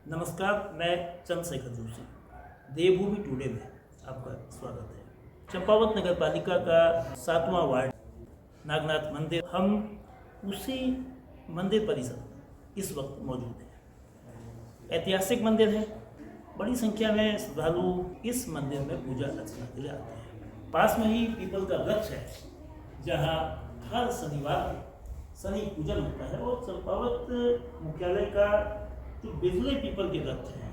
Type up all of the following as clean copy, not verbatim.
नमस्कार, मैं चंद्रशेखर जोशी। देवभूमि टुडे में आपका स्वागत है। चंपावत नगर पालिका का 7वां वार्ड नागनाथ मंदिर, हम उसी मंदिर परिसर इस वक्त मौजूद हैं। ऐतिहासिक मंदिर है, बड़ी संख्या में श्रद्धालु इस मंदिर में पूजा अर्चना के लिए आते हैं। पास में ही पीपल का वृक्ष है, जहाँ हर शनिवार शनि पूजन होता है। और चंपावत मुख्यालय का जो बिजली पीपल के वृक्ष हैं,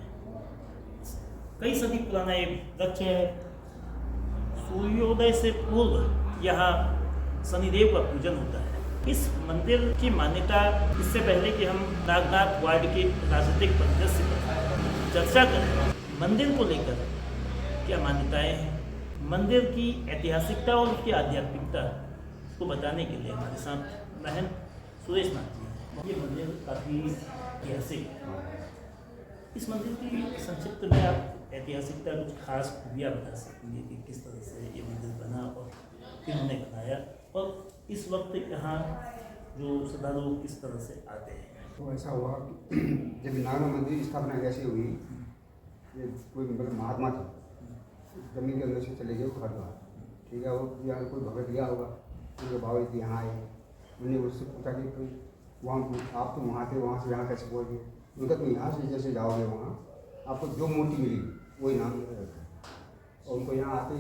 कई सदी पुराना एक वृक्ष है। सूर्योदय से पूर्व यहाँ शनिदेव का पूजन होता है। इस मंदिर की मान्यता, इससे पहले कि हम नागनाथ वार्ड के राजनीतिक परिदृश्य पर चर्चा करें, मंदिर को लेकर क्या मान्यताएं हैं, मंदिर की ऐतिहासिकता और उसकी आध्यात्मिकता को बताने के लिए हमारे साथ महंत सुरेश नाथ जी। ये मंदिर काफ़ी ऐतिहासिक है। इस मंदिर की संक्षिप्त में आप ऐतिहासिकता कुछ खास खूबियाँ बता सकेंगे कि किस तरह से ये मंदिर बना और किन्होंने बनाया, और इस वक्त यहाँ जो श्रद्धालु किस तरह से आते हैं। तो ऐसा हुआ कि जब नागनाथ मंदिर की स्थापना कैसे हुई, ये कोई मतलब महात्मा थे, जमीन के अंदर से चले गए हरिद्वार, ठीक है। वो यहाँ कोई भगत गया होगा, उनके बाबा जी यहाँ आए, उन्होंने उससे पूछा कि कोई वहाँ आप तो वहाँ थे, वहाँ से यहाँ कैसे पहुँच गए। उनका तो यहाँ से जैसे जाओगे वहाँ आपको जो मूर्ति मिली वही नाम रखा, और उनको यहाँ आते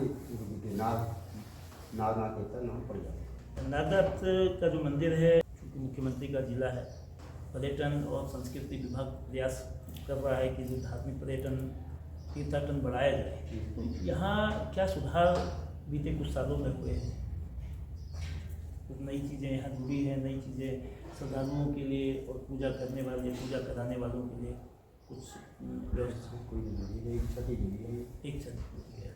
नागनाथ देवता नाम पड़ जाता। नागनाथ का जो मंदिर है, चूँकि मुख्यमंत्री का जिला है, पर्यटन और संस्कृति विभाग प्रयास कर रहा है कि जो धार्मिक पर्यटन तीर्थाटन बढ़ाया जाए, तो यहाँ क्या सुधार बीते कुछ सालों में हुए हैं? कुछ नई चीज़ें यहाँ जुड़ी हैं, नई चीज़ें श्रद्धालुओं के लिए और पूजा करने वाले, पूजा कराने वालों के लिए कुछ व्यवस्था कोई नहीं, एक छठी मिली है, एक छठी है।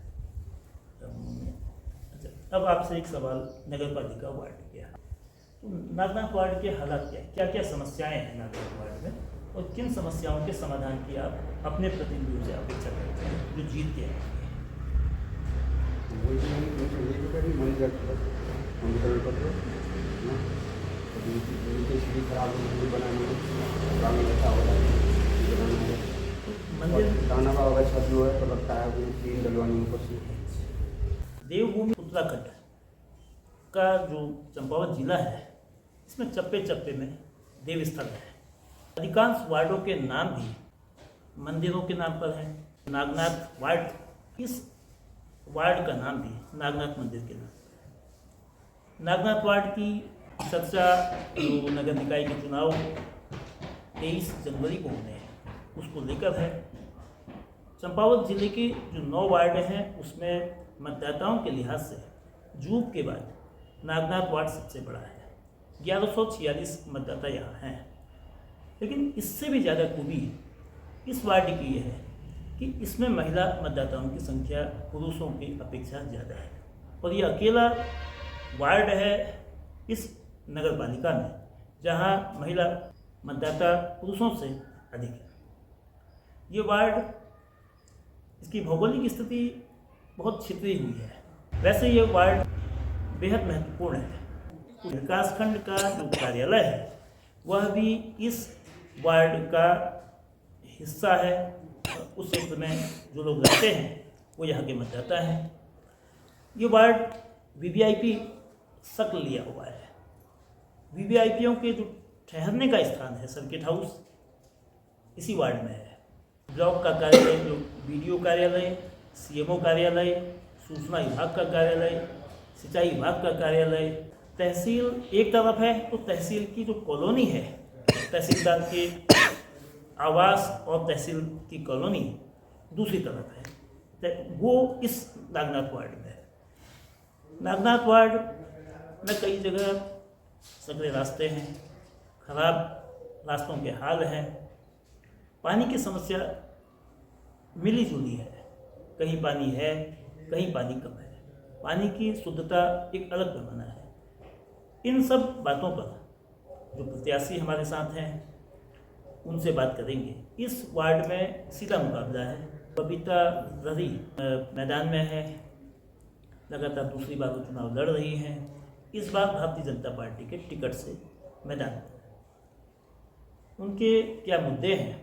अच्छा, अब आपसे एक सवाल नगर पालिका वार्ड के, तो नागनाथ वार्ड के हालात क्या है, क्या क्या समस्याएं हैं नागनाथ वार्ड में, और किन समस्याओं के समाधान की आप अपने प्रतिनिधियों से अपेक्षा करते हैं जो जीत के आएंगे? देवभूमि उत्तराखंड का जो चंपावत जिला है, इसमें चप्पे चप्पे में देव स्थल है। अधिकांश वार्डों के नाम भी मंदिरों के नाम पर है। नागनाथ वार्ड, इस वार्ड का नाम भी नागनाथ मंदिर के नाम पर है। नागनाथ वार्ड की चर्चा जो नगर निकाय के चुनाव 23 जनवरी को होने हैं, उसको लेकर है। चंपावत जिले के जो 9 वार्ड हैं, उसमें मतदाताओं के लिहाज से जूब के बाद नागनाथ वार्ड सबसे बड़ा है। 1146 मतदाता यहाँ हैं। लेकिन इससे भी ज़्यादा खूबी इस वार्ड की यह है कि इसमें महिला मतदाताओं की संख्या पुरुषों की अपेक्षा ज़्यादा है, और ये अकेला वार्ड है इस नगर पालिका में जहाँ महिला मतदाता पुरुषों से अधिक है। ये वार्ड, इसकी भौगोलिक स्थिति बहुत छितरी हुई है। वैसे ये वार्ड बेहद महत्वपूर्ण है। विकासखंड का जो कार्यालय है वह भी इस वार्ड का हिस्सा है। उस क्षेत्र में जो लोग रहते हैं वो यहाँ के मतदाता हैं। ये वार्ड वीवीआईपी शक्ल लिया हुआ है। वीवीआईपीओं के जो ठहरने का स्थान है, सर्किट हाउस, इसी वार्ड में है। ब्लॉक का कार्यालय, जो बीडीओ कार्यालय, सीएमओ कार्यालय, सूचना विभाग का कार्यालय, सिंचाई विभाग का कार्यालय, तहसील एक तरफ है, तो तहसील की जो कॉलोनी है, तहसीलदार के आवास और तहसील की कॉलोनी दूसरी तरफ है, वो इस नागनाथ वार्ड में है। नागनाथ वार्ड मैं कई जगह सकरे रास्ते हैं, खराब रास्तों के हाल हैं, पानी की समस्या मिली जुली है, कहीं पानी है, कहीं पानी कम है, पानी की शुद्धता एक अलग पैमाना है। इन सब बातों पर जो प्रत्याशी हमारे साथ हैं उनसे बात करेंगे। इस वार्ड में सीधा मुकाबला है। बबीता ररी मैदान में है, लगातार दूसरी बार वो चुनाव लड़ रही हैं। इस बार भारतीय जनता पार्टी के टिकट से मैदान में उनके क्या मुद्दे हैं,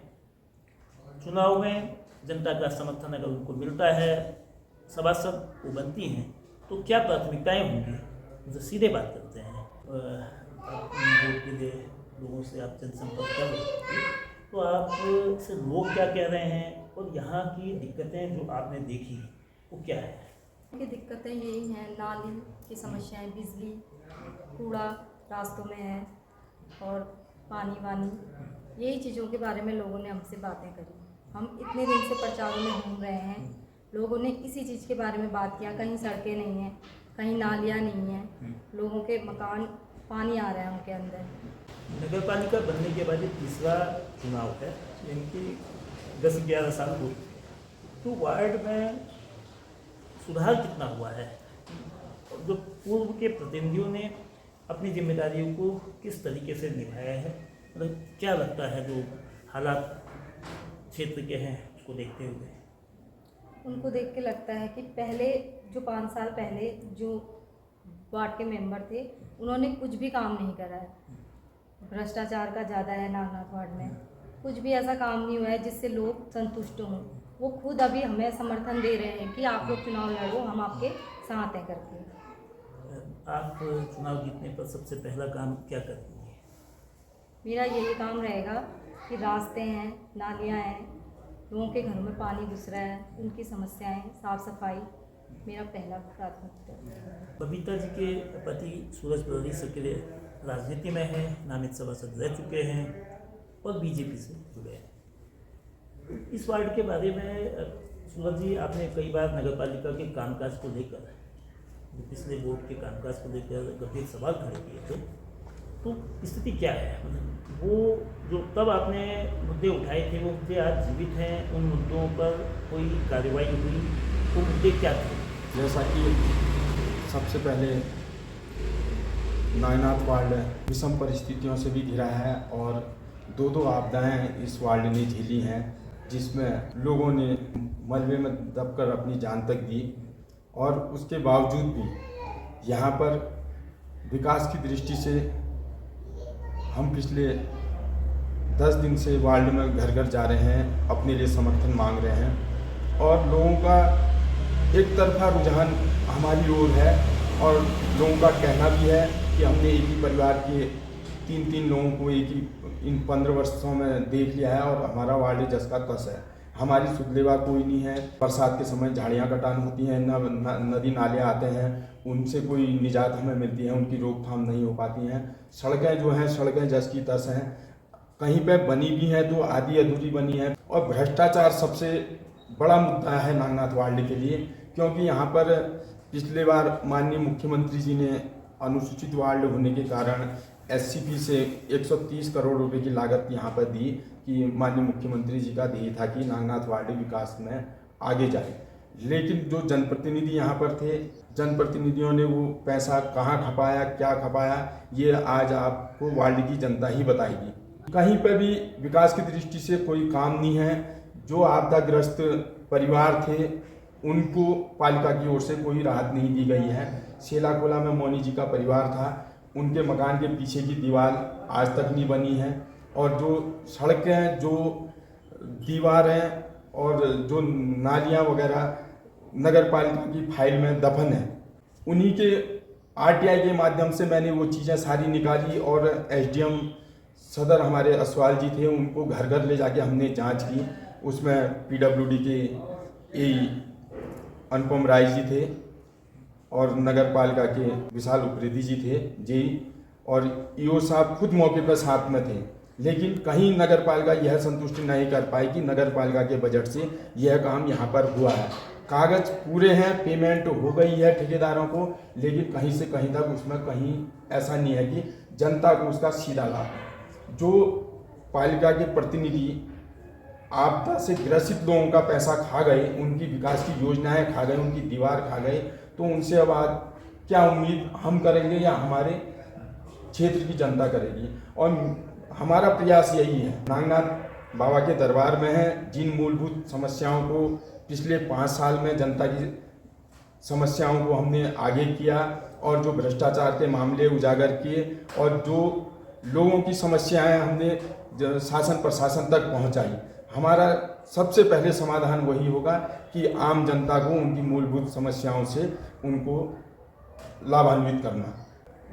चुनाव में जनता का समर्थन अगर उनको मिलता है, सभासद वो बनती हैं, तो क्या प्राथमिकताएं होंगी, उनसे सीधे बात करते हैं। वोट के लिए लोगों से आप जनसंपर्क कर रहे हैं, तो आपसे लोग क्या कह रहे हैं और यहाँ की दिक्कतें जो आपने देखी वो क्या है? की दिक्कतें यही हैं, नाली की समस्याएं, बिजली, कूड़ा रास्तों में है और पानी वानी, यही चीज़ों के बारे में लोगों ने हमसे बातें करी। हम इतने दिन से प्रचारों में घूम रहे हैं, लोगों ने इसी चीज़ के बारे में बात किया। कहीं सड़कें नहीं हैं, कहीं नालियाँ नहीं हैं, लोगों के मकान पानी आ रहा है उनके अंदर। नगर पालिका बनने के बाद ये तीसरा चुनाव है, इनकी 10-11 साल हो चुके हैं, तो वार्ड में सुधार कितना हुआ है? जो पूर्व के प्रतिनिधियों ने अपनी जिम्मेदारियों को किस तरीके से निभाया है, मतलब क्या लगता है जो हालात क्षेत्र के हैं उसको देखते हुए? उनको देख के लगता है कि पहले जो 5 साल पहले जो वार्ड के मेंबर थे उन्होंने कुछ भी काम नहीं करा है। भ्रष्टाचार का ज़्यादा है नागनाथ वार्ड में, कुछ भी ऐसा काम नहीं हुआ है जिससे लोग संतुष्ट हों। वो खुद अभी हमें समर्थन दे रहे हैं कि आप लोग चुनाव लड़ो, हम आपके साथ हैं करके। आप चुनाव जीतने पर सबसे पहला काम क्या करेंगे? मेरा यही काम रहेगा कि रास्ते हैं, नालियाँ हैं, लोगों के घरों में पानी घुस रहा है, उनकी समस्याएं, साफ सफाई मेरा पहला प्राथमिकता है। बबीता जी के पति सूरज प्रहरी सक्रिय राजनीति में है, नामित सभासद रह चुके हैं और बीजेपी से जुड़े हैं। इस वार्ड के बारे में सूरज जी, आपने कई बार नगर पालिका के कामकाज को लेकर, पिछले वोट के कामकाज को लेकर गंभीर सवाल खड़े किए थे, तो स्थिति क्या है? मतलब वो जो तब आपने मुद्दे उठाए थे वो मुद्दे आज जीवित हैं? उन मुद्दों पर कोई कार्रवाई हुई? वो मुद्दे क्या थे? जैसा कि सबसे पहले नागनाथ वार्ड विषम परिस्थितियों से भी घिरा है और दो आपदाएं इस वार्ड ने झेली हैं, जिसमें लोगों ने मलबे में दबकर अपनी जान तक दी और उसके बावजूद भी यहाँ पर विकास की दृष्टि से हम पिछले 10 दिन से वार्ड में घर घर जा रहे हैं, अपने लिए समर्थन मांग रहे हैं और लोगों का एक तरफा रुझान हमारी ओर है और लोगों का कहना भी है कि हमने एक ही परिवार के 3 लोगों को एक ही इन 15 वर्षों में देख लिया है और हमारा वार्ड जस का तस है। हमारी सुधलेवा कोई नहीं है। बरसात के समय झाड़ियाँ कटान होती हैं, नदी नाले आते हैं, उनसे कोई निजात हमें मिलती है, उनकी रोकथाम नहीं हो पाती हैं। सड़कें जो हैं, सड़कें जस की तस हैं, कहीं पे बनी भी हैं तो आधी अधूरी बनी है। और भ्रष्टाचार सबसे बड़ा मुद्दा है नागनाथ वार्ड के लिए, क्योंकि यहाँ पर पिछले बार माननीय मुख्यमंत्री जी ने अनुसूचित वार्ड होने के कारण SCP से 130 करोड़ रुपए की लागत यहाँ पर दी कि माननीय मुख्यमंत्री जी का ध्येय था कि नागनाथ वार्ड विकास में आगे जाए। लेकिन जो जनप्रतिनिधि यहाँ पर थे, जनप्रतिनिधियों ने वो पैसा कहाँ खपाया, क्या खपाया, ये आज आपको वार्ड की जनता ही बताएगी। कहीं पर भी विकास की दृष्टि से कोई काम नहीं है। जो आपदाग्रस्त परिवार थे उनको पालिका की ओर से कोई राहत नहीं दी गई है। सेलाकोला में मोनी जी का परिवार था, उनके मकान के पीछे की दीवार आज तक नहीं बनी है और जो सड़कें, जो दीवारें और जो नालियां वगैरह नगर पालिका की फाइल में दफन है। उन्हीं के RTI के माध्यम से मैंने वो चीज़ें सारी निकाली और SDM सदर हमारे असवाल जी थे, उनको घर घर ले जाके हमने जांच की। उसमें PWD के AE अनुपम राय जी थे और नगर पालिका के विशाल उप्रेती जी थे जी, और EO साहब खुद मौके पर साथ में थे। लेकिन कहीं नगर पालिका यह संतुष्टि नहीं कर पाई कि नगर पालिका के बजट से यह काम यहाँ पर हुआ है। कागज पूरे हैं, पेमेंट हो गई है ठेकेदारों को, लेकिन कहीं से कहीं तक उसमें कहीं ऐसा नहीं है कि जनता को उसका सीधा लाभ। जो पालिका के प्रतिनिधि आपदा से ग्रसित लोगों का पैसा खा गए, उनकी विकास की योजनाएं खा गए, उनकी दीवार खा गए, तो उनसे अब आज क्या उम्मीद हम करेंगे या हमारे क्षेत्र की जनता करेगी। और हमारा प्रयास यही है, नागनाथ बाबा के दरबार में है, जिन मूलभूत समस्याओं को पिछले 5 साल में जनता की समस्याओं को हमने आगे किया और जो भ्रष्टाचार के मामले उजागर किए और जो लोगों की समस्याएं हमने शासन प्रशासन तक पहुंचाई, हमारा सबसे पहले समाधान वही होगा कि आम जनता को उनकी मूलभूत समस्याओं से उनको लाभान्वित करना।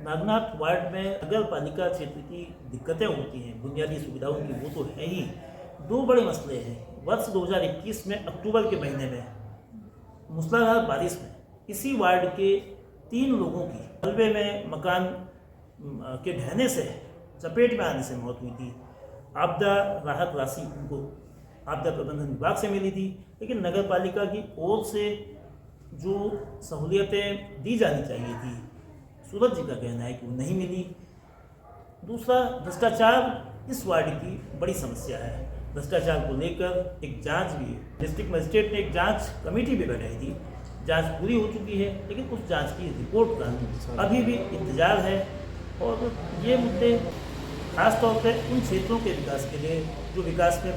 नागनाथ वार्ड में नगर पालिका क्षेत्र की दिक्कतें होती हैं, बुनियादी सुविधाओं की वो तो है ही। 2 बड़े मसले हैं। वर्ष 2021 में अक्टूबर के महीने में मूसलाधार बारिश में इसी वार्ड के 3 लोगों की मलबे में मकान के ढहने से, चपेट में आने से मौत हुई थी। आपदा राहत राशि उनको आपदा प्रबंधन विभाग से मिली थी, लेकिन नगर पालिका की ओर से जो सहूलियतें दी जानी चाहिए थी, सूरज जी का कहना है कि वो नहीं मिली। दूसरा, भ्रष्टाचार इस वार्ड की बड़ी समस्या है। भ्रष्टाचार को लेकर एक जांच भी, डिस्ट्रिक्ट मजिस्ट्रेट ने एक जांच कमेटी भी बनाई थी। जांच पूरी हो चुकी है, लेकिन उस जांच की रिपोर्ट का अभी भी इंतजार है। और ये मुद्दे खासतौर पर उन क्षेत्रों के विकास के लिए जो विकास में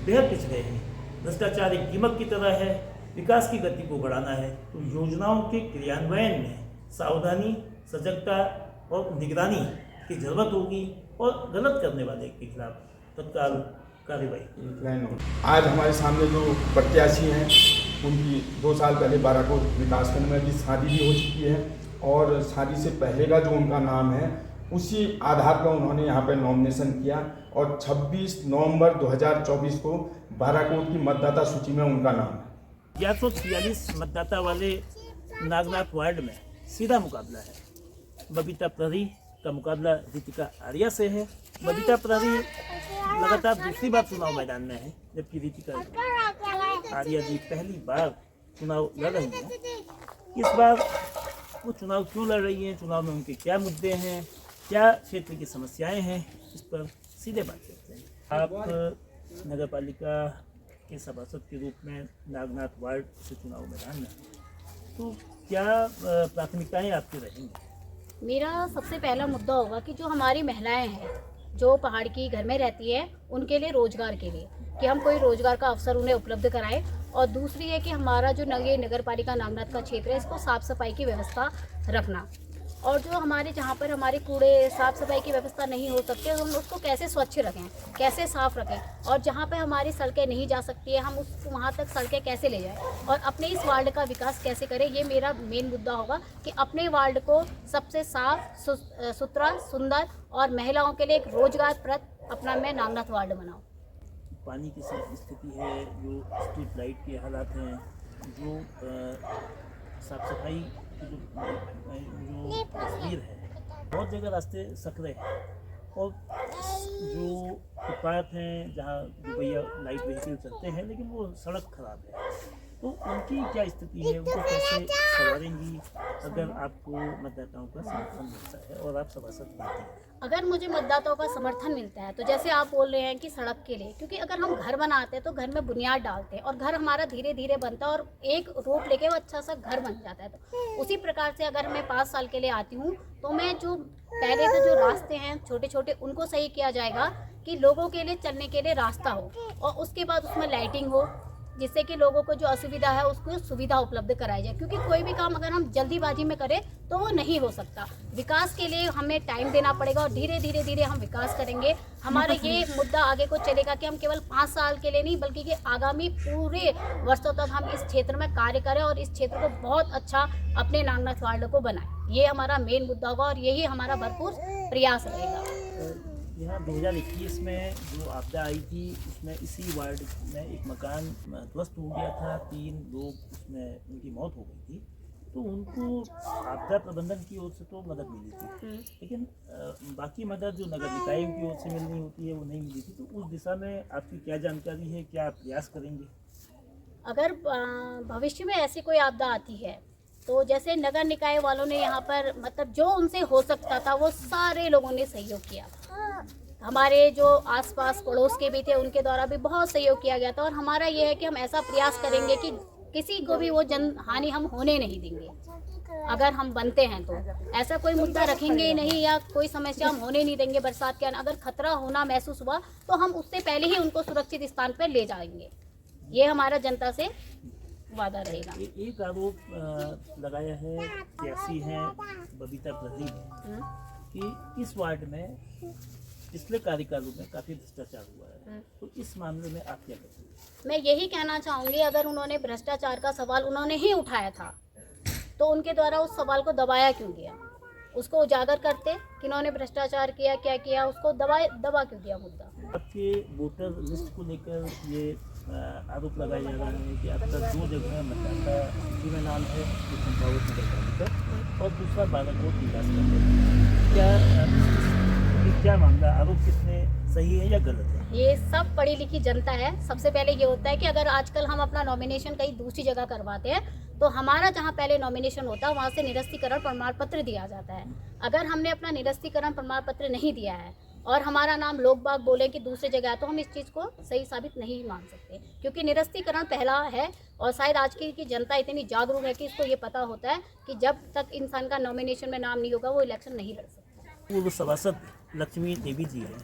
बेहद पिछड़े हैं। भ्रष्टाचार एक दीमक की तरह है, विकास की गति को बढ़ाना है तो योजनाओं के क्रियान्वयन में सावधानी, सजगता और निगरानी की जरूरत होगी और गलत करने वाले के खिलाफ तत्काल कार्रवाई। आज हमारे सामने जो प्रत्याशी हैं, उनकी 2 साल पहले बाराकोट विकासखंड में भी शादी भी हो चुकी है और शादी से पहले का जो उनका नाम है उसी आधार पर उन्होंने यहाँ पर नॉमिनेशन किया और 26 नवंबर 2024 को बाराकोट की मतदाता सूची में उनका नाम है। 1146 मतदाता वाले नागनाथ वार्ड में सीधा मुकाबला है। बबीता प्रहरी का मुकाबला रितिका आर्या से है। बबीता प्रहरी लगातार दूसरी बार चुनाव मैदान में है, जबकि रितिका आर्या जी पहली बार चुनाव लड़ रही हैं। इस बार वो चुनाव क्यों लड़ रही हैं, चुनाव में उनके क्या मुद्दे हैं, क्या क्षेत्र की समस्याएं हैं, इस पर सीधे बात करते हैं। आप नगर पालिका के सभासद के रूप में नागनाथ वार्ड से चुनाव मैदान में, तो क्या प्राथमिकताएं आपकी रहेंगी? मेरा सबसे पहला मुद्दा होगा कि जो हमारी महिलाएं हैं जो पहाड़ की घर में रहती है, उनके लिए रोजगार के लिए कि हम कोई रोजगार का अवसर उन्हें उपलब्ध कराएं। और दूसरी है कि हमारा जो नगर पालिका नागनाथ का क्षेत्र है, इसको साफ सफाई की व्यवस्था रखना। और जो हमारे जहाँ पर हमारे कूड़े साफ सफाई की व्यवस्था नहीं हो सकती, हम उसको कैसे स्वच्छ रखें, कैसे साफ रखें। और जहाँ पे हमारी सड़कें नहीं जा सकती है, हम उस वहाँ तक सड़कें कैसे ले जाएं और अपने इस वार्ड का विकास कैसे करें। ये मेरा मेन मुद्दा होगा कि अपने वार्ड को सबसे साफ सुथरा, सुंदर और महिलाओं के लिए एक रोजगारप्रद अपना मैं नागनाथ वार्ड बनाऊँ। पानी की स्थिति है, जो स्ट्रीट लाइट के हालात हैं, जो साफ सफाई की जो तस्वीर है, बहुत जगह रास्ते सकरे हैं और जो फुटपाथ हैं जहाँ दुपहिया लाइट व्हीकल चलते हैं, लेकिन वो सड़क खराब है, तो उनकी क्या स्थिति है, उनको कैसे संवारेंगी अगर आपको मतदाताओं का समर्थन मिलता है और आप सभासद बनते हैं? अगर मुझे मतदाताओं का समर्थन मिलता है तो जैसे आप बोल रहे हैं कि सड़क के लिए, क्योंकि अगर हम घर बनाते हैं तो घर में बुनियाद डालते हैं और घर हमारा धीरे धीरे बनता है और एक रूप लेके वो अच्छा सा घर बन जाता है। तो उसी प्रकार से अगर मैं 5 साल के लिए आती हूँ तो मैं जो पहले से जो रास्ते हैं छोटे छोटे, उनको सही किया जाएगा कि लोगों के लिए चलने के लिए रास्ता हो और उसके बाद उसमें लाइटिंग हो, जिससे कि लोगों को जो असुविधा है उसको सुविधा उपलब्ध कराई जाए। क्योंकि कोई भी काम अगर हम जल्दीबाजी में करें तो वो नहीं हो सकता। विकास के लिए हमें टाइम देना पड़ेगा और धीरे धीरे हम विकास करेंगे। हमारा ये मुद्दा आगे को चलेगा कि हम केवल 5 साल के लिए नहीं, बल्कि कि आगामी पूरे वर्षों तक हम इस क्षेत्र में कार्य करें और इस क्षेत्र को बहुत अच्छा अपने नागनाथ वार्ड को बनाएं। ये हमारा मेन मुद्दा होगा और यही हमारा भरपूर प्रयास रहेगा। यहाँ 2021 में जो आपदा आई थी, उसमें इसी वार्ड में एक मकान ध्वस्त हो गया था, 3 लोग उसमें उनकी मौत हो गई थी, तो उनको आपदा प्रबंधन की ओर से तो मदद मिली थी, लेकिन बाकी मदद जो नगर निकाय की ओर से मिलनी होती है वो नहीं मिली थी। तो उस दिशा में आपकी क्या जानकारी है, क्या आप प्रयास करेंगे? अगर भविष्य में ऐसी कोई आपदा आती है तो जैसे नगर निकाय वालों ने यहाँ पर मतलब जो उनसे हो सकता था वो सारे लोगों ने सहयोग किया था। हमारे जो आसपास पड़ोस के भी थे उनके द्वारा भी बहुत सहयोग किया गया था, और हमारा ये है कि हम ऐसा प्रयास करेंगे कि किसी को भी वो जन हानि हम होने नहीं देंगे। अगर हम बनते हैं तो ऐसा कोई मुद्दा रखेंगे ही नहीं या कोई समस्या हम होने नहीं देंगे। बरसात के अगर खतरा होना महसूस हुआ तो हम उससे पहले ही उनको सुरक्षित स्थान पर ले जाएंगे। ये हमारा जनता से वादा रहेगा। एक आरोप लगाया है सियासी हैं बबीता प्रदीप कि इस वार्ड में पिछले कार्यकालों में काफ़ी भ्रष्टाचार हुआ है, तो इस मामले में आप क्या कहेंगे? मैं यही कहना चाहूँगी, अगर उन्होंने भ्रष्टाचार का सवाल उन्होंने ही उठाया था तो उनके द्वारा उस सवाल को दबाया क्यों गया? उसको उजागर करते कि उन्होंने भ्रष्टाचार किया, क्या किया, उसको दबा क्यों दिया मुद्दा? आपके वोटर लिस्ट को लेकर ये आरोप लगाया जा रहा है कि अब तक 2 जगह मतदाता सूची में नाम है, जो चंपावत नगर पालिका, और दूसरा बालाकोट विकास खंड। क्या मामला, आरोप कितने सही है या गलत है? ये सब पढ़ी लिखी जनता है। सबसे पहले ये होता है कि अगर आजकल हम अपना नॉमिनेशन कहीं दूसरी जगह करवाते हैं तो हमारा जहाँ पहले नॉमिनेशन होता है वहाँ से निरस्तीकरण प्रमाण पत्र दिया जाता है। अगर हमने अपना निरस्तीकरण प्रमाण पत्र नहीं दिया है और हमारा नाम लोग बाग बोले कि दूसरी जगह है, तो हम इस चीज़ को सही साबित नहीं मान सकते, क्योंकि निरस्तीकरण पहला है। और शायद आज की जनता इतनी जागरूक है कि इसको ये पता होता है कि जब तक इंसान का नॉमिनेशन में नाम नहीं होगा वो इलेक्शन नहीं लड़ सकता। पूर्व सभासद लक्ष्मी देवी जी हैं,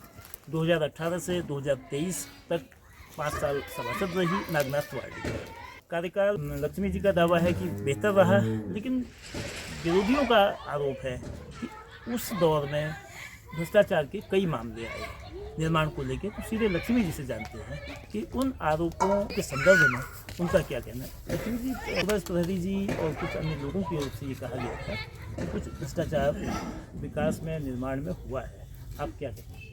2018 से 2023 तक 5 साल सभासद रही नागनाथ वार्ड की। कार्यकाल लक्ष्मी जी का दावा है कि बेहतर रहा, लेकिन विरोधियों का आरोप है कि उस दौर में भ्रष्टाचार के कई मामले आए निर्माण को लेकर। तो सीधे लक्ष्मी जी से जानते हैं कि उन आरोपों के संदर्भ में उनका क्या कहना है। लक्ष्मी जी, सुभाष प्रहरी जी और कुछ अन्य लोगों की ओर से ये कहा गया था कि कुछ भ्रष्टाचार विकास में निर्माण में हुआ है, आप क्या कहते हैं?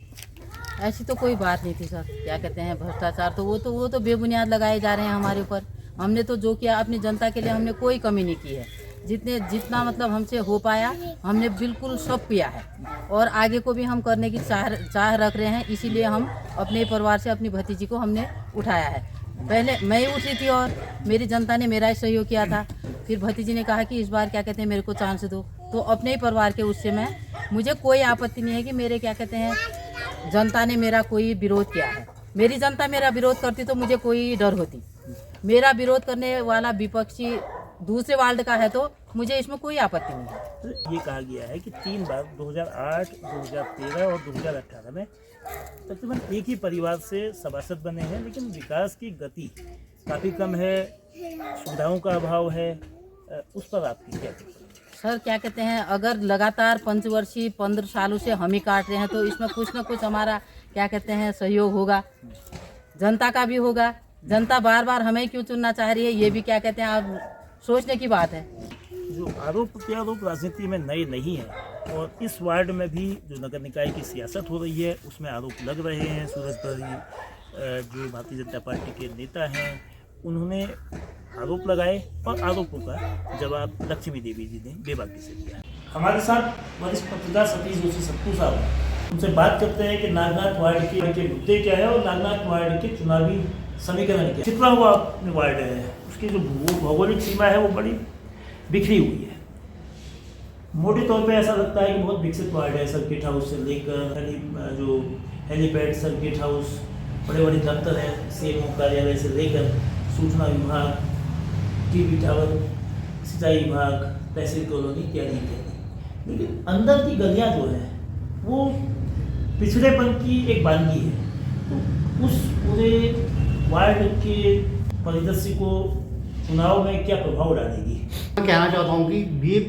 ऐसी तो कोई बात नहीं थी सर। क्या कहते हैं, भ्रष्टाचार तो वो तो बेबुनियाद लगाए जा रहे हैं हमारे ऊपर। हमने तो जो किया अपनी जनता के लिए हमने कोई कमी नहीं की है। जितना मतलब हमसे हो पाया हमने बिल्कुल सब किया है, और आगे को भी हम करने की चाह रख रहे हैं। इसीलिए हम अपने परिवार से अपनी भतीजी को हमने उठाया है। पहले मैं ही उठी थी और मेरी जनता ने मेरा ही सहयोग किया था। फिर भतीजी ने कहा कि इस बार क्या कहते हैं मेरे को चांस दो, तो अपने ही परिवार के उससे मुझे कोई आपत्ति नहीं है कि मेरे क्या कहते हैं जनता ने मेरा कोई विरोध किया है। मेरी जनता मेरा विरोध करती तो मुझे कोई डर होती। मेरा विरोध करने वाला विपक्षी दूसरे वार्ड का है तो मुझे इसमें कोई आपत्ति नहीं है। तो ये कहा गया है कि 3 बार 2008, 2013 और 2018 में तकरीबन एक ही परिवार से सभासद बने हैं, लेकिन विकास की गति काफ़ी कम है, सुविधाओं का अभाव है। उस पर आपकी क्या टिप्पणी? सर क्या कहते हैं, अगर लगातार पंचवर्षीय 15 सालों से हम ही काट रहे हैं तो इसमें कुछ ना कुछ हमारा क्या कहते हैं सहयोग होगा, जनता का भी होगा। जनता बार बार हमें क्यों चुनना चाह रही है, ये भी क्या कहते हैं आप सोचने की बात है। जो आरोप प्रत्यारोप राजनीति में नए नहीं है, और इस वार्ड में भी जो नगर निकाय की सियासत हो रही है उसमें आरोप लग रहे हैं। सूरज प्रहरी जो भारतीय जनता पार्टी के नेता हैं उन्होंने आरोप लगाए और आरोपों का जवाब लक्ष्मी देवी जी ने बेबाकी से दिया। हमारे साथ वरिष्ठ पत्रकार सतीश जोशी सत्तू साहब, उनसे बात करते हैं कि नागनाथ वार्ड के मुद्दे क्या है और नागनाथ वार्ड के चुनावी समीकरण क्या। छिपा हुआ वार्ड है, उसकी जो भौगोलिक सीमा है वो बड़ी बिखरी हुई है। मोटे तौर पे ऐसा लगता है कि बहुत विकसित वार्ड है। सर्किट हाउस से लेकर जो हेलीपैड, सर्किट हाउस, बड़े बड़े दफ्तर हैं, सीएमओ कार्यालय से लेकर सूचना विभाग, टीवी टावर, सिंचाई विभाग, तहसील कॉलोनी इत्यादि इत्यादि। लेकिन अंदर की गलियाँ जो है वो पिछड़ेपन की एक बानगी है। तो उस पूरे वार्ड के परिदृश्य को चुनाव में क्या प्रभाव डालेगी? मैं कहना चाहता हूँ कि ये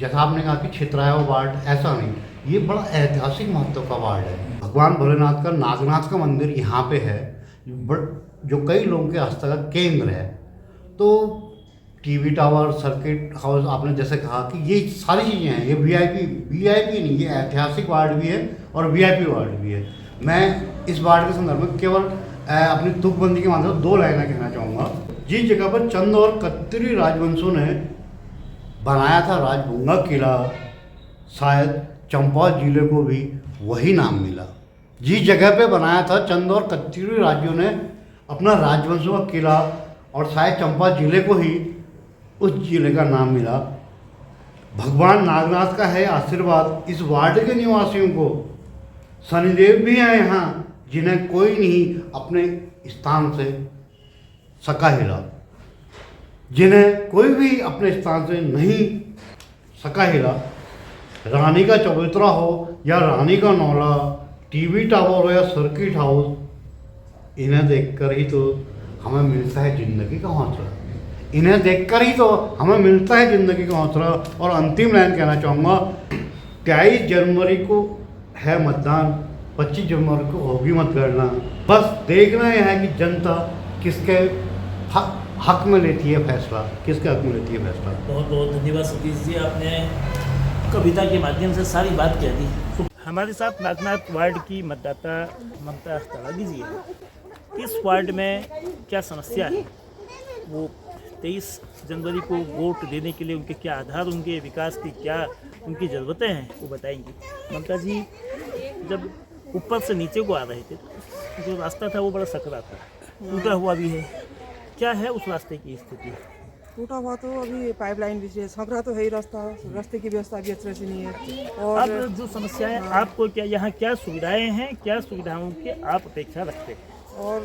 जैसा आपने कहा कि छितराया वार्ड, ऐसा नहीं, ये बड़ा ऐतिहासिक महत्व का वार्ड है। भगवान भोलेनाथ का नागनाथ का मंदिर यहाँ पे है, जो कई लोगों के आस्था का केंद्र है। तो टीवी टावर, सर्किट हाउस, आपने जैसे कहा कि ये सारी चीज़ें हैं। ये वीआईपी नहीं, ये ऐतिहासिक वार्ड भी है और वीआईपी वार्ड भी है। मैं इस वार्ड के संदर्भ में केवल अपनी तुकबंदी के माध्यम से 2 लाइनें कहना चाहूँगा। जिस जगह पर चंद और कत्तरी राजवंशों ने बनाया था राजभुंगा किला, शायद चंपावत जिले को भी वही नाम मिला। जिस जगह पे बनाया था चंद और कत्तरी राज्यों ने अपना राजवंशों का किला और शायद चंपा जिले को ही उस जिले का नाम मिला। भगवान नागनाथ का है आशीर्वाद इस वार्ड के निवासियों को। शनिदेव भी हैं यहाँ, जिन्हें कोई नहीं अपने स्थान से सका हिला, जिन्हें कोई भी अपने स्थान से नहीं सका हिला। रानी का चबूतरा हो या रानी का नौला, टीवी टावर हो या सर्किट हाउस, इन्हें देखकर ही तो हमें मिलता है ज़िंदगी का हौसला। इन्हें देखकर ही तो हमें मिलता है ज़िंदगी का हौसला। और अंतिम लाइन कहना चाहूँगा, 23 जनवरी को है मतदान, 25 जनवरी को होगी मतगणना। बस देखना यह है कि जनता किसके हक में लेती है फैसला, किसके हक में लेती है फैसला। बहुत बहुत धन्यवाद सतीश जी, आपने कविता के माध्यम से सारी बात कह दी। हमारे साथ नागनाथ वार्ड की मतदाता ममता तड़ागी जी है। इस वार्ड में क्या समस्या है, वो 23 जनवरी को वोट देने के लिए उनके क्या आधार, उनके विकास की क्या उनकी ज़रूरतें हैं, वो बताएंगी। ममता जी, जब ऊपर से नीचे को आ रहे थे तो जो रास्ता था वो बड़ा सकरा था, टूटा हुआ भी है, क्या है उस रास्ते की स्थिति? टूटा हुआ तो अभी पाइपलाइन भी है, संकरा तो है ही रास्ते की व्यवस्था भी अच्छे से नहीं है। और अब जो समस्याएं आपको क्या यहाँ क्या सुविधाएं हैं, क्या सुविधाओं की आप अपेक्षा रखते हैं? और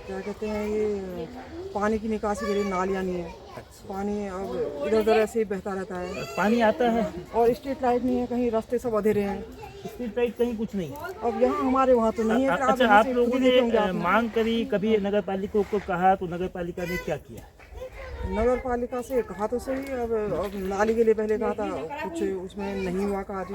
क्या कहते हैं, ये पानी की निकासी के लिए नालियाँ नहीं है। पानी अब इधर उधर ऐसे ही बहता रहता है। पानी आता है और स्ट्रीट लाइट नहीं है, कहीं रास्ते सब अधेरे हैं। स्ट्रीट लाइट कहीं कुछ नहीं। अब यहाँ हमारे वहाँ तो नहीं है। अच्छा, आप लोगों ने मांग करी, कभी नगर पालिका को कहा तो नगर पालिका ने क्या किया? नगर पालिका से कहा तो सही, अब नाली के लिए पहले कहा था, कुछ उसमें नहीं हुआ कार्य।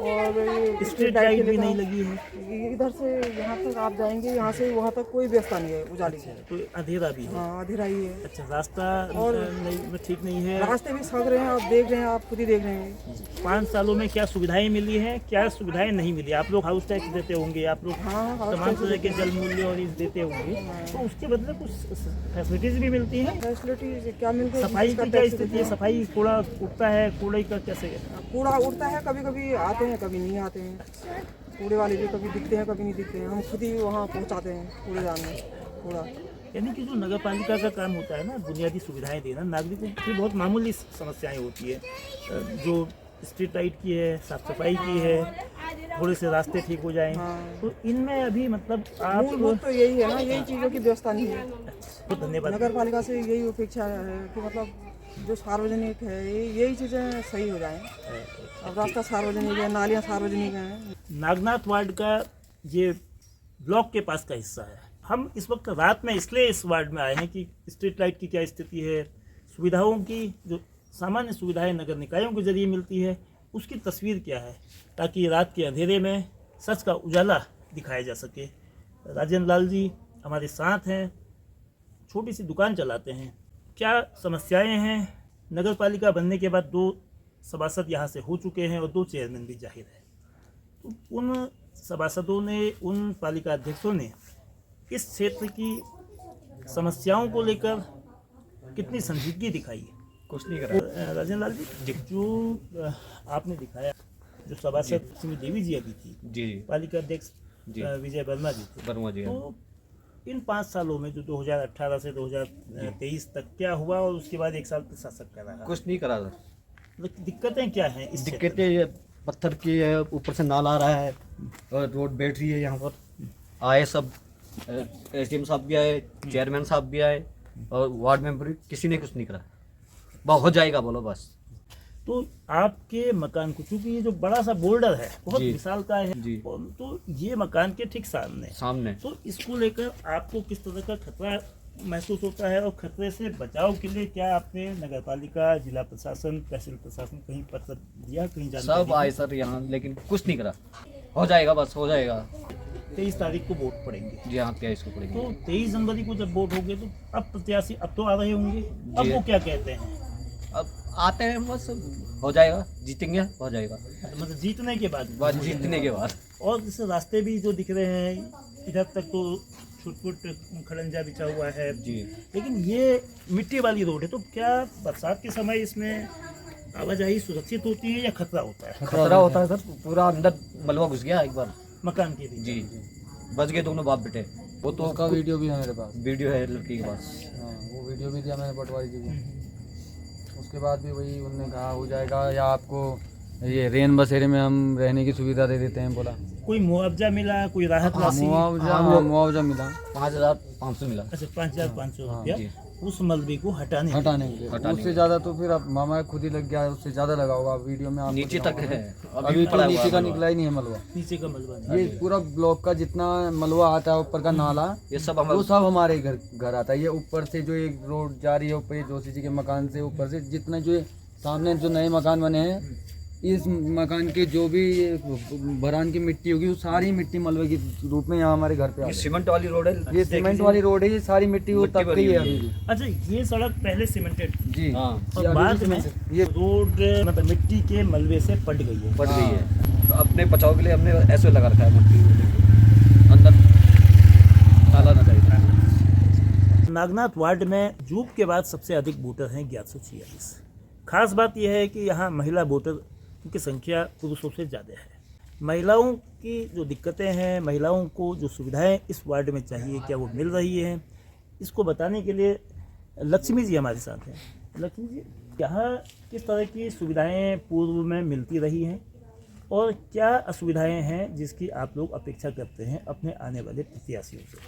और स्ट्रीट लाइट भी नहीं लगी है। इधर से यहाँ तक आप जाएंगे, यहाँ से वहाँ तक कोई व्यवस्था नहीं है उजाले की। तो अंधेरा भी है। हाँ, अंधेरा ही है। अच्छा, रास्ता और नहीं ठीक नहीं है। रास्ते भी सग रहे हैं, आप देख रहे हैं, आप खुद ही देख रहे हैं। 5 सालों में क्या सुविधाएं मिली हैं, क्या सुविधाएं नहीं मिली? आप लोग हाउस टैक्स देते होंगे, आप लोग तमाम तरह के जल मूल्य और इस देते होंगे, तो उसके बदले कुछ फैसिलिटीज भी मिलती हैं। फैसिलिटीज क्या मिलती है? सफाई की क्या स्थिति है? सफाई, कूड़ा उठता है, कूड़े का कैसे? कूड़ा उड़ता है, कभी कभी आते हैं, कभी नहीं आते हैं। कूड़े वाले भी कभी दिखते हैं, कभी नहीं दिखते हैं। हम खुद ही वहाँ पहुँचाते हैं कूड़ेदान में कूड़ा। यानी कि जो नगर पालिका का काम होता है ना, बुनियादी सुविधाएं देना, नागरिकों की बहुत मामूली समस्याएं होती है, जो स्ट्रीट लाइट की है, साफ सफाई की है, थोड़े से रास्ते ठीक हो जाएं। तो इनमें अभी मतलब आप तो यही है ना, यही चीज़ों की व्यवस्था नहीं है। तो धन्यवाद। नगर पालिका से यही अपेक्षा है कि मतलब जो सार्वजनिक है, यही चीज़ें सही हो जाएं। अब रास्ता सार्वजनिक है, नालियाँ सार्वजनिक हैं। नागनाथ वार्ड का ये ब्लॉक के पास का हिस्सा है। हम इस वक्त रात में इसलिए इस वार्ड में आए हैं कि स्ट्रीट लाइट की क्या स्थिति है, सुविधाओं की जो सामान्य सुविधाएं नगर निकायों के जरिए मिलती है, उसकी तस्वीर क्या है, ताकि रात के अंधेरे में सच का उजाला दिखाया जा सके। राजेंद्र लाल जी हमारे साथ हैं, छोटी सी दुकान चलाते हैं। क्या समस्याएं हैं? नगर पालिका बनने के बाद 2 सभासद यहाँ से हो चुके हैं और 2 चेयरमैन भी जाहिर है। तो उन सभासदों ने, उन पालिका अध्यक्षों ने इस क्षेत्र की समस्याओं को लेकर कितनी संजीदगी दिखाई? कुछ नहीं करा। राजेंद्र लाल जी, जो आपने दिखाया, जो सभासद श्री देवी जी अभी थी, जी पालिका अध्यक्ष विजय वर्मा जी थे, तो इन 5 सालों में जो 2018 से 2023 तक क्या हुआ और उसके बाद 1 साल प्रशासक का रहा? कुछ नहीं करा सर। दिक्कतें क्या हैं? इस दिक्कतें पत्थर की है, ऊपर से नाला आ रहा है और रोड बैठ रही है। यहाँ पर आए सब, एसडीएम साहब भी आए, चेयरमैन साहब भी आए और वार्ड मेंबर, किसी ने कुछ नहीं करा। हो जाएगा बोलो बस। तो आपके मकान को, क्योंकि ये जो बड़ा सा बोल्डर है, बहुत विशाल का है, तो ये मकान के ठीक सामने, तो इसको लेकर आपको किस तरह का खतरा महसूस होता है? और खतरे से बचाव के लिए क्या आपने नगर पालिका, जिला प्रशासन, तहसील प्रशासन कहीं पत्र दिया, कहीं जानकारी? सब आए सर यहाँ, लेकिन कुछ नहीं करा। हो जाएगा बस, हो जाएगा। 23 तारीख को वोट पड़ेंगे। जी हाँ, 23 को पड़ेंगे। तो 23 जनवरी को जब वोट होंगे, तो अब प्रत्याशी अब तो आ रहे होंगे, अब वो क्या कहते हैं? अब आते हैं, बस हो जाएगा, जीतेंगे, हो जाएगा। मतलब जीतने के बाद? जीतने के बाद। और जैसे रास्ते भी जो दिख रहे हैं, इधर तक तो छुटपुट खड़ंजा बिछा हुआ है जी, लेकिन ये मिट्टी वाली रोड है, तो क्या बरसात के समय इसमें आवाजाही सुरक्षित होती है या खतरा होता है? खतरा होता है सर, पूरा अंदर मलबा घुस गया एक बार मकान के भी। जी, बच गए दोनों बाप बेटे। वो तो उसका वीडियो भी है मेरे पास। वीडियो है लड़की के पास। हाँ, वो वीडियो भी दिया मैंने पटवारी जी को। उसके बाद भी वही उन्होंने कहा हो जाएगा, या आपको ये रेन बसेरे में हम रहने की सुविधा दे देते हैं बोला। कोई मुआवजा मिला, कोई राहत राशि? मुआवजा मिला 5,500 मिला। अच्छा, 5,500 रुपया जी। उस मलबे को हटाने के लिए। उससे ज़्यादा तो फिर अब मामा खुद ही लग गया, उससे ज़्यादा लगा होगा। वीडियो में आप नीचे तक है, अभी तो नीचे का निकला ही नहीं है मलबा। नीचे का मलबा नहीं। ये पूरा ब्लॉक का जितना मलबा आता है ऊपर का नाला, ये सब वो सब हमारे घर आता है। ये ऊपर से जो एक रोड जा रही है ऊपर, जोशी जी के मकान से ऊपर से जितना जो सामने जो नए मकान बने हैं, इस मकान के जो भी भरान की मिट्टी होगी वो सारी मिट्टी मलबे के रूप में यहाँ हमारे घर पे आ ये सीमेंट वाली रोड है। ये सीमेंट वाली रोड है, ये सारी मिट्टी वो तब गई है अभी भी। अच्छा, ये सड़क पहले सीमेंटेड थी जी। हाँ। और बाद में ये रोड मतलब मिट्टी के मलबे से पट गई है। पट गई है। तो अपने बचाव के लिए हमने ऐसे लगा रखा है मट्टी अंदर ताला ना जाए। नागनाथ वार्ड में जूब के बाद सबसे अधिक वोटर हैं 1146। खास बात यह है कि यहाँ महिला वोटर की संख्या पुरुषों से ज़्यादा है। महिलाओं की जो दिक्कतें हैं, महिलाओं को जो सुविधाएं इस वार्ड में चाहिए, क्या वो मिल रही हैं, इसको बताने के लिए लक्ष्मी जी हमारे साथ हैं। लक्ष्मी जी, यहाँ किस तरह की सुविधाएं पूर्व में मिलती रही हैं और क्या असुविधाएं हैं जिसकी आप लोग अपेक्षा करते हैं अपने आने वाले प्रत्याशियों से?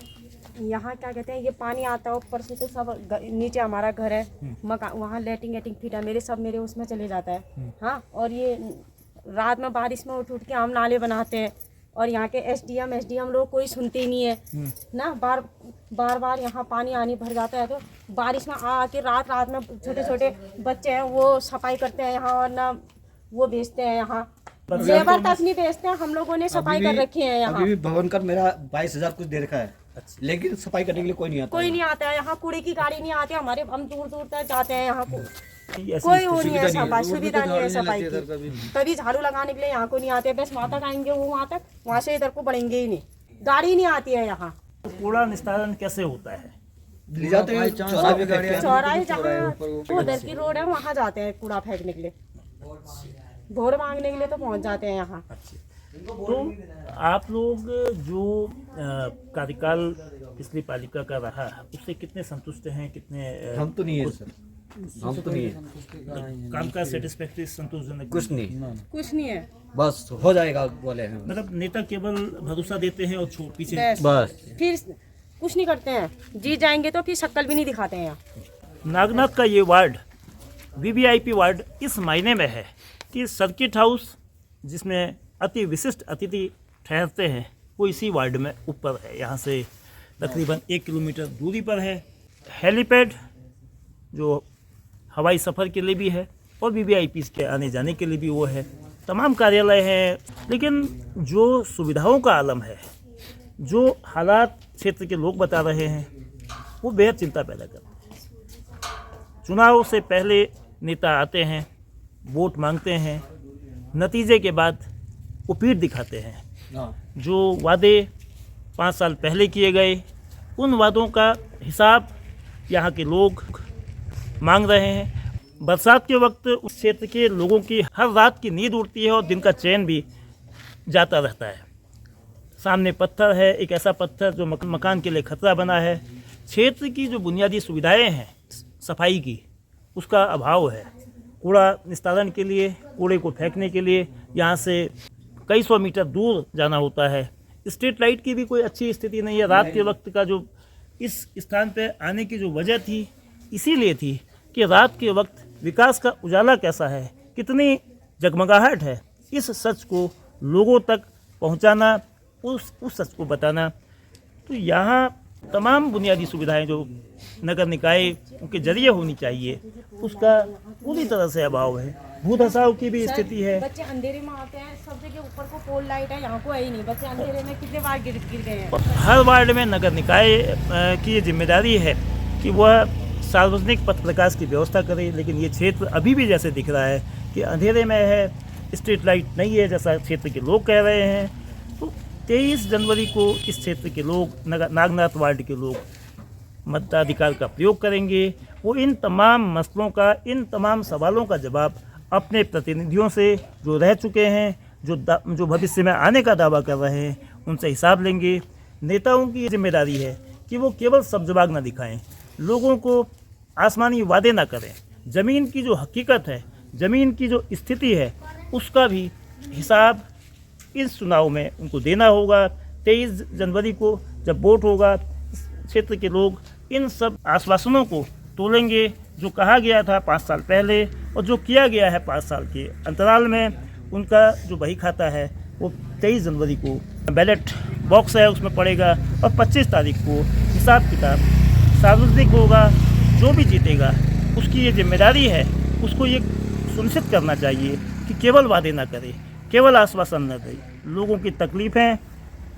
यहाँ क्या कहते हैं, ये पानी आता है ऊपर से तो सब नीचे हमारा घर है, मकान वहाँ लेटिंग फिट है, मेरे उसमें चले जाता है। हाँ, और ये रात में बारिश में उठ के हम नाले बनाते हैं, और यहाँ के एसडीएम लोग कोई सुनते ही नहीं है ना। बार यहाँ पानी आनी भर जाता है, तो बारिश में आके रात में छोटे छोटे बच्चे हैं वो सफाई करते हैं यहाँ, और ना वो बेचते हैं यहाँ, लेबर तक नहीं बेचते हैं। हम लोगों ने सफाई कर रखी है यहाँ। अभी भी भवन कर मेरा 22,000 कुछ दे रखा है। अच्छा। लेकिन सफाई करने के लिए कोई नहीं आता है यहाँ। कूड़े की गाड़ी नहीं आती हमारे, हम दूर तक जाते हैं यहाँ को कोई वो नहीं है, सफाई सुविधा नहीं है सफाई की। कभी झाड़ू लगाने के लिए यहाँ को नहीं आते, बस वहाँ तक आएंगे, वो वहाँ तक, वहाँ से इधर को बढ़ेंगे ही नहीं, गाड़ी नहीं आती है यहाँ। कूड़ा निस्तारण कैसे होता है? ले जाते हैं चौराहे जहाँ उधर की रोड है वहाँ जाते हैं कूड़ा फेंकने के लिए, वोट मांगने के लिए तो पहुँच जाते हैं यहाँ। तो आप लोग जो कार्यकाल पिछली पालिका का रहा उससे कितने संतुष्ट हैं, कितने? हम तो नहीं है सर, हम तो नहीं है। काम का सेटिस्फैक्टरी, संतोषजनक कुछ नहीं है, बस हो जाएगा बोले हैं। मतलब नेता केवल भरोसा देते हैं और पीछे बस फिर कुछ नहीं करते हैं। जीत जाएंगे तो फिर शक्ल भी नहीं दिखाते हैं यहाँ। नागनाथ का ये वार्ड वीवीआईपी वार्ड इस मायने में है कि सर्किट हाउस जिसमें अति विशिष्ट अतिथि ठहरते हैं वो इसी वार्ड में ऊपर है। यहाँ से तकरीबन 1 किलोमीटर दूरी पर है। हेलीपैड जो हवाई सफ़र के लिए भी है और वीवीआईपी के आने जाने के लिए भी वो है। तमाम कार्यालय हैं, लेकिन जो सुविधाओं का आलम है, जो हालात क्षेत्र के लोग बता रहे हैं, वो बेहद चिंता पैदा करते हैं। चुनाव से पहले नेता आते हैं, वोट मांगते हैं, नतीजे के बाद वो पीठ दिखाते हैं। जो वादे 5 साल पहले किए गए, उन वादों का हिसाब यहाँ के लोग मांग रहे हैं। बरसात के वक्त उस क्षेत्र के लोगों की हर रात की नींद उड़ती है और दिन का चैन भी जाता रहता है। सामने पत्थर है, एक ऐसा पत्थर जो मकान के लिए खतरा बना है। क्षेत्र की जो बुनियादी सुविधाएं हैं सफाई की, उसका अभाव है। कूड़ा निस्तारण के लिए, कूड़े को फेंकने के लिए यहाँ से कई 100 मीटर दूर जाना होता है। स्ट्रीट लाइट की भी कोई अच्छी स्थिति नहीं है। रात के वक्त का जो इस स्थान पे आने की जो वजह थी, इसीलिए थी कि रात के वक्त विकास का उजाला कैसा है, कितनी जगमगाहट है, इस सच को लोगों तक पहुंचाना, उस सच को बताना। तो यहाँ तमाम बुनियादी सुविधाएं जो नगर निकाय के जरिए होनी चाहिए, उसका पूरी तरह से अभाव है। भू धसाव की भी स्थिति है। बच्चे अंधेरे में आते हैं, सब जगह ऊपर को पोल लाइट है, यहाँ को है ही नहीं। बच्चे अंधेरे में कितने बार गिर गए हैं। हर वार्ड में नगर निकाय की जिम्मेदारी है कि वह सार्वजनिक पथ प्रकाश की व्यवस्था करे, लेकिन ये क्षेत्र अभी भी जैसे दिख रहा है कि अंधेरे में है, स्ट्रीट लाइट नहीं है जैसा क्षेत्र के लोग कह रहे हैं। तो 23 जनवरी को इस क्षेत्र के लोग, नागनाथ वार्ड के लोग मताधिकार का प्रयोग करेंगे। वो इन तमाम मसलों का, इन तमाम सवालों का जवाब अपने प्रतिनिधियों से जो रह चुके हैं, जो भविष्य में आने का दावा कर रहे हैं, उनसे हिसाब लेंगे। नेताओं की जिम्मेदारी है कि वो केवल सब्जबाग ना दिखाएं, लोगों को आसमानी वादे ना करें। ज़मीन की जो हकीकत है, ज़मीन की जो स्थिति है, उसका भी हिसाब इस चुनाव में उनको देना होगा। 23 जनवरी को जब वोट होगा, इस क्षेत्र के लोग इन सब आश्वासनों को तोलेंगे जो कहा गया था 5 साल पहले और जो किया गया है 5 साल के अंतराल में। उनका जो बही खाता है वो 23 जनवरी को बैलेट बॉक्स है उसमें पड़ेगा और 25 तारीख को हिसाब किताब सार्वजनिक होगा। जो भी जीतेगा उसकी ये जिम्मेदारी है, उसको ये सुनिश्चित करना चाहिए कि केवल वादे ना करे, केवल आश्वासन न दे। लोगों की तकलीफ़ें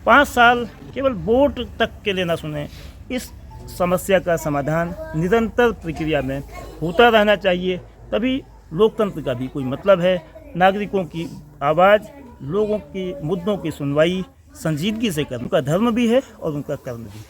5 साल केवल वोट तक के लिए ना सुने। इस समस्या का समाधान निरंतर प्रक्रिया में होता रहना चाहिए, तभी लोकतंत्र का भी कोई मतलब है। नागरिकों की आवाज़, लोगों की मुद्दों की सुनवाई संजीदगी से करना उनका धर्म भी है और उनका कर्म भी।